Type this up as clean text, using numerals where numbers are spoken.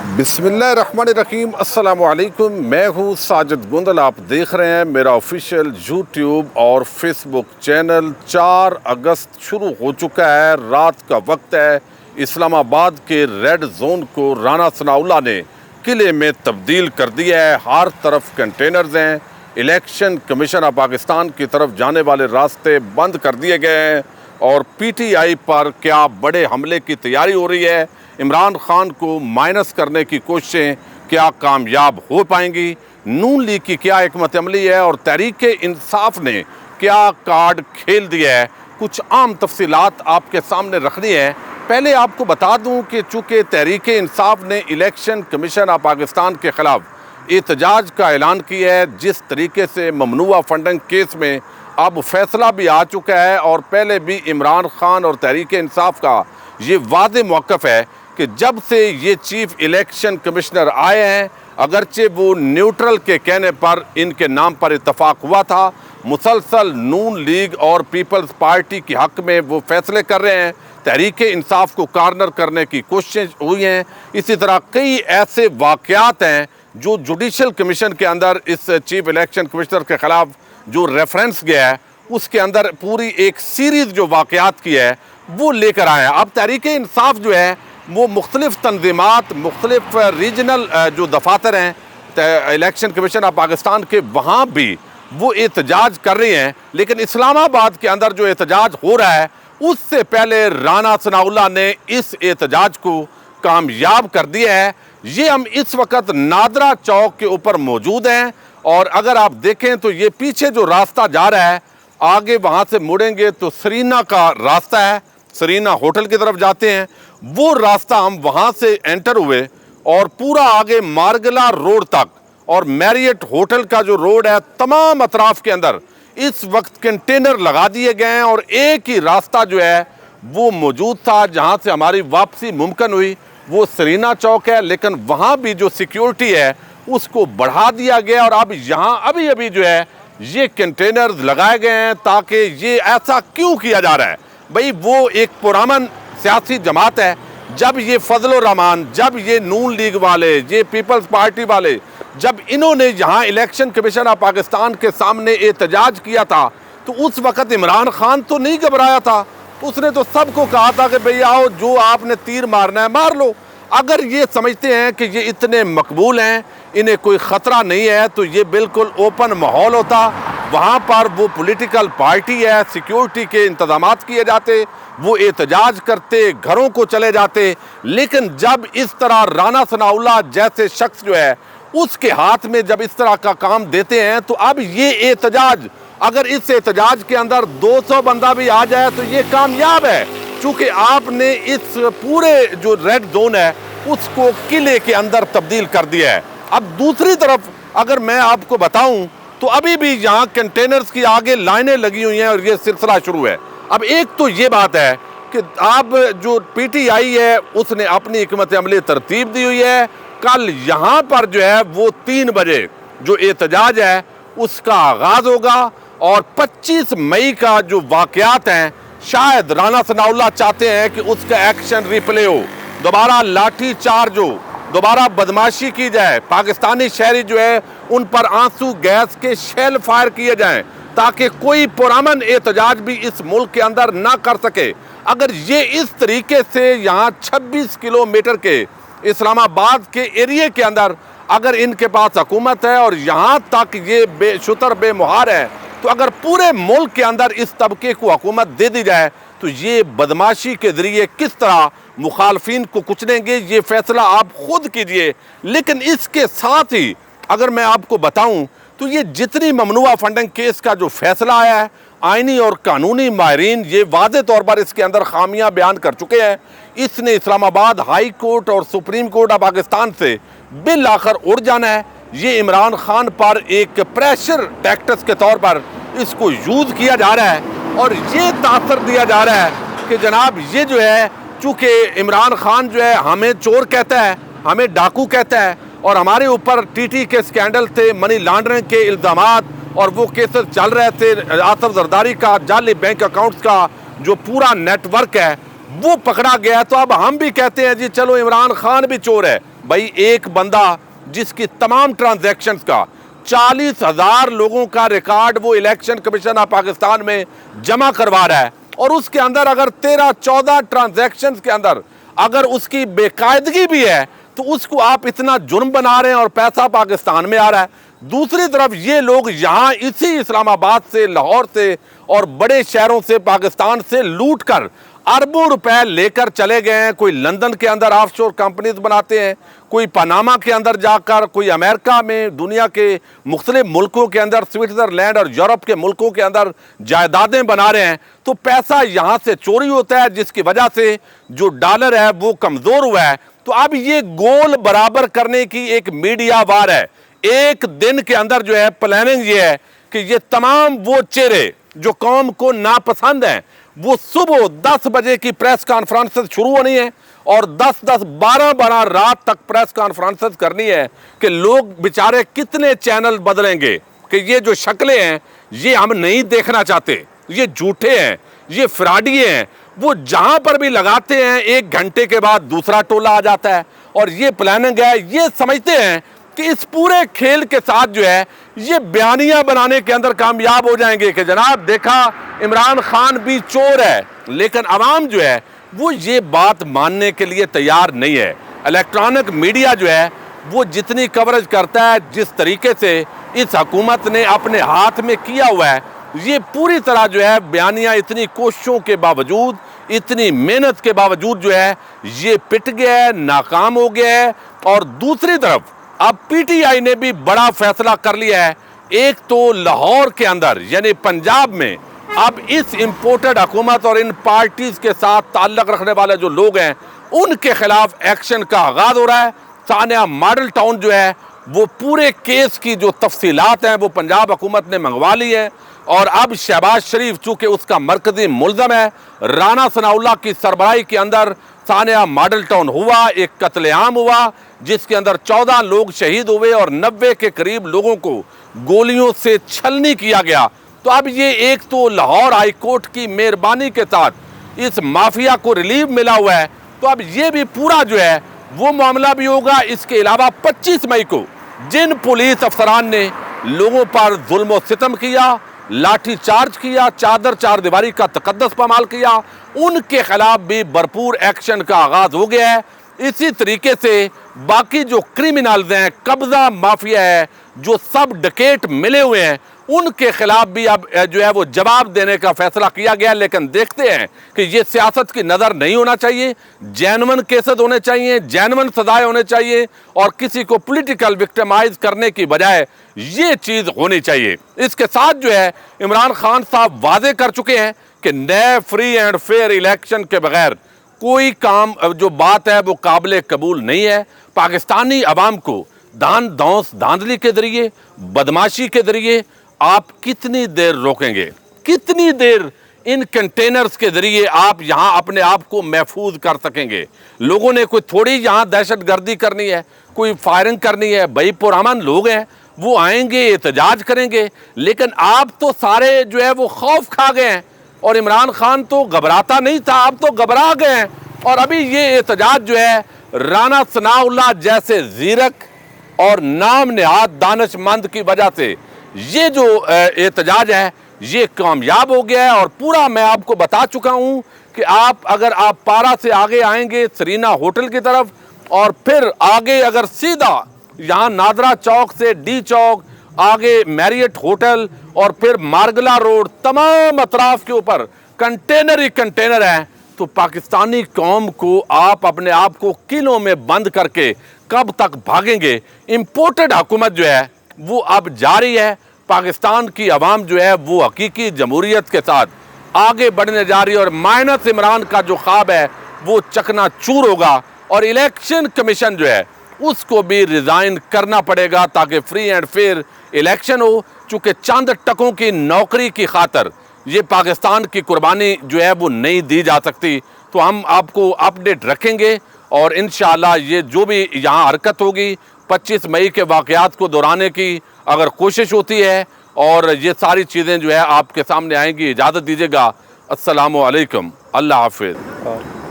بسم اللہ الرحمن الرحیم۔ السلام علیکم، میں ہوں ساجد گندل۔ آپ دیکھ رہے ہیں میرا آفیشیل یوٹیوب اور فیس بک چینل۔ 4 اگست شروع ہو چکا ہے، رات کا وقت ہے۔ اسلام آباد کے ریڈ زون کو رانا ثناء اللہ نے قلعے میں تبدیل کر دیا ہے۔ ہر طرف کنٹینرز ہیں۔ الیکشن کمیشن آف پاکستان کی طرف جانے والے راستے بند کر دیے گئے ہیں اور پی ٹی آئی پر کیا بڑے حملے کی تیاری ہو رہی ہے۔ عمران خان کو مائنس کرنے کی کوششیں کیا کامیاب ہو پائیں گی؟ نون لیگ کی کیا حکمت عملی ہے اور تحریک انصاف نے کیا کارڈ کھیل دیا ہے؟ کچھ عام تفصیلات آپ کے سامنے رکھنی ہے۔ پہلے آپ کو بتا دوں کہ چونکہ تحریک انصاف نے الیکشن کمیشن آف پاکستان کے خلاف احتجاج کا اعلان کیا ہے، جس طریقے سے ممنوعہ فنڈنگ کیس میں اب فیصلہ بھی آ چکا ہے، اور پہلے بھی عمران خان اور تحریک انصاف کا یہ واضح موقف ہے کہ جب سے یہ چیف الیکشن کمشنر آئے ہیں، اگرچہ وہ نیوٹرل کے کہنے پر ان کے نام پر اتفاق ہوا تھا، مسلسل نون لیگ اور پیپلز پارٹی کے حق میں وہ فیصلے کر رہے ہیں، تحریک انصاف کو کارنر کرنے کی کوششیں ہوئی ہیں۔ اسی طرح کئی ایسے واقعات ہیں جو جوڈیشل کمیشن کے اندر اس چیف الیکشن کمشنر کے خلاف جو ریفرنس گیا ہے، اس کے اندر پوری ایک سیریز جو واقعات کی ہے وہ لے کر آئے ہیں۔ اب تحریک انصاف جو ہے وہ مختلف تنظیمات، مختلف ریجنل جو دفاتر ہیں الیکشن کمیشن آف پاکستان کے، وہاں بھی وہ احتجاج کر رہی ہیں، لیکن اسلام آباد کے اندر جو احتجاج ہو رہا ہے اس سے پہلے رانا ثناء اللہ نے اس احتجاج کو کامیاب کر دیا ہے۔ یہ ہم اس وقت نادرہ چوک کے اوپر موجود ہیں، اور اگر آپ دیکھیں تو یہ پیچھے جو راستہ جا رہا ہے، آگے وہاں سے مڑیں گے تو سرینا کا راستہ ہے، سرینا ہوٹل کی طرف جاتے ہیں، وہ راستہ ہم وہاں سے انٹر ہوئے اور پورا آگے مارگلا روڈ تک اور میریٹ ہوٹل کا جو روڈ ہے، تمام اطراف کے اندر اس وقت کنٹینر لگا دیے گئے ہیں، اور ایک ہی راستہ جو ہے وہ موجود تھا جہاں سے ہماری واپسی ممکن ہوئی، وہ سرینا چوک ہے، لیکن وہاں بھی جو سیکیورٹی ہے اس کو بڑھا دیا گیا، اور اب یہاں ابھی جو ہے یہ کنٹینرز لگائے گئے ہیں۔ تاکہ یہ ایسا کیوں کیا جا رہا ہے؟ بھئی وہ ایک پرامن سیاسی جماعت ہے، جب یہ فضل الرحمان، جب یہ نون لیگ والے، یہ پیپلز پارٹی والے، جب انہوں نے یہاں الیکشن کمیشن آف پاکستان کے سامنے احتجاج کیا تھا تو اس وقت عمران خان تو نہیں گھبرایا تھا، اس نے تو سب کو کہا تھا کہ بھئی آؤ، جو آپ نے تیر مارنا ہے مار لو۔ اگر یہ سمجھتے ہیں کہ یہ اتنے مقبول ہیں، انہیں کوئی خطرہ نہیں ہے، تو یہ بالکل اوپن ماحول ہوتا، وہاں پر وہ پولیٹیکل پارٹی ہے، سیکیورٹی کے انتظامات کیے جاتے، وہ احتجاج کرتے، گھروں کو چلے جاتے۔ لیکن جب اس طرح رانا ثناء اللہ جیسے شخص جو ہے اس کے ہاتھ میں جب اس طرح کا کام دیتے ہیں، تو اب یہ احتجاج، اگر اس احتجاج کے اندر 200 بندہ بھی آ جائے تو یہ کامیاب ہے، چونکہ آپ نے اس پورے جو ریڈ زون ہے اس کو قلعے کے اندر تبدیل کر دیا ہے۔ اب دوسری طرف اگر میں آپ کو بتاؤں تو ابھی بھی یہاں کنٹینرز کی آگے لائنیں لگی ہوئی ہیں اور یہ سلسلہ شروع ہے۔ اب ایک تو یہ بات ہے کہ اب جو پی ٹی آئی ہے اس نے اپنی حکمت عملی ترتیب دی ہوئی ہے، کل یہاں پر جو ہے وہ 3 بجے جو احتجاج ہے اس کا آغاز ہوگا، اور 25 مئی کا جو واقعات ہیں، شاید رانا ثناء اللہ چاہتے ہیں کہ اس کا ایکشن ریپلے ہو، دوبارہ لاٹھی چارج ہو، دوبارہ بدماشی کی جائے، پاکستانی شہری جو ہے ان پر آنسو گیس کے شیل فائر کیے جائیں، تاکہ کوئی پرامن احتجاج بھی اس ملک کے اندر نہ کر سکے۔ اگر یہ اس طریقے سے یہاں 26 کلومیٹر کے اسلام آباد کے ایریے کے اندر اگر ان کے پاس حکومت ہے، اور یہاں تک یہ بے شتر بے مہار ہے، تو اگر پورے ملک کے اندر اس طبقے کو حکومت دے دی جائے تو یہ بدماشی کے ذریعے کس طرح مخالفین کو کچلیں گے، یہ فیصلہ آپ خود کیجئے۔ لیکن اس کے ساتھ ہی اگر میں آپ کو بتاؤں تو یہ جتنی ممنوعہ فنڈنگ کیس کا جو فیصلہ آیا ہے، آئینی اور قانونی ماہرین یہ واضح طور پر اس کے اندر خامیاں بیان کر چکے ہیں۔ اس نے اسلام آباد ہائی کورٹ اور سپریم کورٹ آف پاکستان سے بالآخر اڑ جانا ہے۔ یہ عمران خان پر ایک پریشر ٹیکٹس کے طور پر اس کو یوز کیا جا رہا ہے، اور یہ تاثر دیا جا رہا ہے کہ جناب یہ جو ہے، چونکہ عمران خان جو ہے ہمیں چور کہتا ہے، ہمیں ڈاکو کہتا ہے، اور ہمارے اوپر ٹی ٹی کے سکینڈل تھے، منی لانڈرنگ کے الزامات، اور وہ کیسز چل رہے تھے، آصف زرداری کا جعلی بینک اکاؤنٹس کا جو پورا نیٹ ورک ہے وہ پکڑا گیا۔ تو اب ہم بھی کہتے ہیں جی چلو عمران خان بھی چور ہے، भाई एक बंदा जिसकी तमाम ट्रांजैक्शंस का 40,000 लोगों का रिकॉर्ड वो इलेक्शन कमीशन ऑफ पाकिस्तान में जमा करवा रहा है, और उसके अंदर अगर 13-14 ट्रांजैक्शंस के अंदर अगर उसकी बेकायदगी भी है तो उसको आप इतना जुर्म बना रहे हैं और पैसा पाकिस्तान में आ रहा है। दूसरी तरफ ये लोग यहाँ इसी इस्लामाबाद से, लाहौर से और बड़े शहरों से, पाकिस्तान से लूट कर अरबों रुपए लेकर चले गए हैं। कोई लंदन के अंदर ऑफशोर कंपनीज बनाते हैं, कोई पनामा के अंदर जाकर, कोई अमेरिका में, दुनिया के मुख्तलिफ मुल्कों के अंदर, स्विट्ज़रलैंड और यूरोप के मुल्कों के अंदर जायदादें बना रहे हैं। तो पैसा यहाँ से चोरी होता है, जिसकी वजह से जो डॉलर है वो कमज़ोर हुआ है। तो अब ये गोल बराबर करने की एक मीडिया वार है। एक दिन के अंदर जो है प्लानिंग ये है कि ये तमाम वो चेहरे जो कौम को नापसंद हैं, वो सुबह 10 बजे की प्रेस कॉन्फ्रेंसेस शुरू होनी है और 10-10, 12-12 रात तक प्रेस कॉन्फ्रेंसेस करनी है कि लोग बेचारे कितने चैनल बदलेंगे कि ये जो शक्लें हैं ये हम नहीं देखना चाहते, ये झूठे हैं, ये फ्रॉडी हैं। वो जहां पर भी लगाते हैं 1 घंटे के बाद दूसरा टोला आ जाता है, और ये प्लानिंग है। ये समझते हैं कि इस पूरे खेल के साथ जो है ये बयानियां बनाने के अंदर कामयाब हो जाएंगे कि जनाब देखा इमरान खान भी चोर है, लेकिन अवाम जो है वो ये बात मानने के लिए तैयार नहीं है। इलेक्ट्रॉनिक मीडिया जो है वो जितनी कवरेज करता है, जिस तरीके से इस हुकूमत ने अपने हाथ में किया हुआ है, ये पूरी तरह जो है बयानियां इतनी कोशिशों के बावजूद, इतनी मेहनत के बावजूद जो है ये पिट गया है, नाकाम हो गया है। और दूसरी तरफ अब पीटीआई ने भी बड़ा फैसला कर लिया है। एक तो लाहौर के अंदर यानी पंजाब में अब इस इंपोर्टेड हुकूमत और इन पार्टीज के साथ ताल्लुक रखने वाले जो लोग हैं उनके खिलाफ एक्शन का आगाज हो रहा है। सानिया मॉडल टाउन जो है वो पूरे केस की जो तफसीलात हैं वो पंजाब हुकूमत ने मंगवा ली है, और अब शहबाज शरीफ चूंकि उसका मरकजी मुल्ज़म है, राना सनाउल्लाह की सरबराही के अंदर सानिया मॉडल टाउन हुआ, एक कत्लेआम हुआ जिसके अंदर 14 लोग शहीद हुए और 90 के करीब लोगों को गोलियों से छलनी किया गया। तो अब ये एक तो लाहौर हाई कोर्ट की मेहरबानी के साथ इस माफिया को रिलीफ मिला हुआ है, तो अब ये भी पूरा जो है वो मामला भी होगा। इसके अलावा 25 मई को जिन पुलिस अफसरान ने लोगों पर जुल्म और सितम किया, लाठी चार्ज किया, चादर चारदीवारी का तकद्दस पामाल किया, उनके खिलाफ भी भरपूर एक्शन का आगाज हो गया है। इसी तरीके से बाकी जो क्रिमिनल्स हैं, कब्जा माफिया है, जो सब डकैत मिले हुए हैं, उनके खिलाफ भी अब जो है वो जवाब देने का फैसला किया गया। लेकिन देखते हैं कि ये सियासत की नज़र नहीं होना चाहिए, जेन्युइन केसेस होने चाहिए, जेन्युइन सजाएं होने चाहिए, और किसी को पॉलिटिकल विक्टिमाइज करने की बजाय ये चीज़ होनी चाहिए। इसके साथ जो है इमरान खान साहब वादे कर चुके हैं कि नए फ्री एंड फेयर इलेक्शन के बगैर कोई काम जो बात है वो काबिल कबूल नहीं है। पाकिस्तानी अवाम को धांधली के जरिए, बदमाशी के जरिए आप कितनी देर रोकेंगे? कितनी देर इन कंटेनर्स के जरिए आप यहाँ अपने आप को महफूज कर सकेंगे? लोगों ने कोई थोड़ी यहाँ दहशत गर्दी करनी है, कोई फायरिंग करनी है। भाई पुरअमन लोग हैं, वो आएंगे, एहतजाज करेंगे, लेकिन आप तो सारे जो है वो खौफ खा गए हैं। और इमरान खान तो घबराता नहीं था, आप तो घबरा गए हैं। और अभी ये एहतजाज जो है राना सनाउल्लाह जैसे जीरक और नाम निहाद दानिशमंद की वजह से ये जो एहतजाज है ये कामयाब हो गया है। और पूरा मैं आपको बता चुका हूँ कि अगर आप पारा से आगे आएंगे सरीना होटल की तरफ, और फिर आगे अगर सीधा यहाँ नादरा चौक से डी चौक, आगे मैरियट होटल और फिर मारगला रोड, तमाम अतराफ के ऊपर कंटेनर ही कंटेनर हैं, तो पाकिस्तानी कौम को आप अपने आप को किलों में बंद करके कब तक भागेंगे? इम्पोर्टेड हुकूमत जो है वो अब जारी है। पाकिस्तान की आवाम जो है वो हकीकी जमहूरियत के साथ आगे बढ़ने जा रही है, और माइनस इमरान का जो ख्वाब है वो चकनाचूर होगा। और इलेक्शन कमीशन जो है उसको भी रिज़ाइन करना पड़ेगा ताकि फ्री एंड फेयर इलेक्शन हो। चूँकि चंद टकों की नौकरी की खातर ये पाकिस्तान की कुर्बानी जो है वो नहीं दी जा सकती। तो हम आपको अपडेट रखेंगे, और इंशाअल्लाह ये जो भी यहाँ हरकत होगी 25 मई के वाक़यात को दोहराने की अगर कोशिश होती है, और ये सारी चीज़ें जो है आपके सामने आएंगी। इजाज़त दीजिएगा। अस्सलामु अलैकुम, अल्लाह हाफ़िज़।